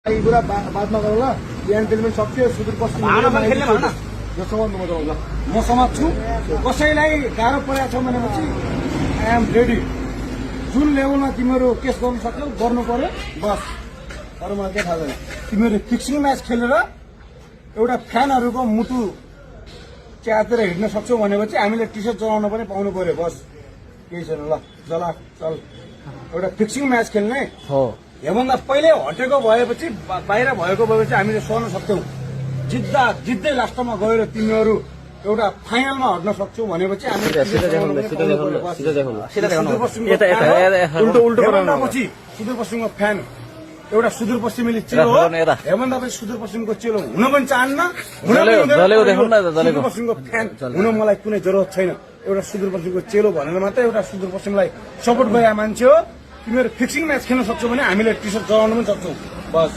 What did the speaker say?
कुरा बादमा गरौँला बिहान टेलिमेन्ट सक्यो सुदूरपश्चिम यो सम्बन्ध म गरौँला म समात्छु कसैलाई गाह्रो परेको छ भनेपछि आई एम रेडी जुन लेभलमा तिमीहरू केस गर्नु सक्छौ गर्नु पर्यो बस अरू मलाई के थाहा छैन तिमीहरू फिक्सिङ म्याच खेलेर एउटा फ्यानहरूको मुटु च्यातेर हिँड्न सक्छौ भनेपछि हामीले टी सर्ट जलाउन पनि पाउनु पर्यो बस केही छैन ल जला चल एउटा फिक्सिङ म्याच खेल्ने हो योभन्दा पहिले हटेको भएपछि बाहिर भएको भएपछि हामीले सर्न सक्छौँ जित्दै लास्टमा गएर तिमीहरू एउटा फाइनलमा हट्न सक्छौ भनेपछि हामीले सुदूरपश्चिमको फ्यान एउटा सुदूरपश्चिमेले चेलो हो हेमन्त तपाईँ सुदूरपश्चिमको चेलो हुन पनि चाहन्न सुदूरपश्चिमको फ्यान हुन मलाई कुनै जरुरत छैन एउटा सुदूरपश्चिमको चेलो भनेर मात्रै एउटा सुदूरपश्चिमलाई सपोर्ट गरेका मान्छे हो तिमीहरू फिक्सिङ म्याच खेल्न सक्छौ भने हामीले टी सर्ट जलाउन पनि सक्छौ बस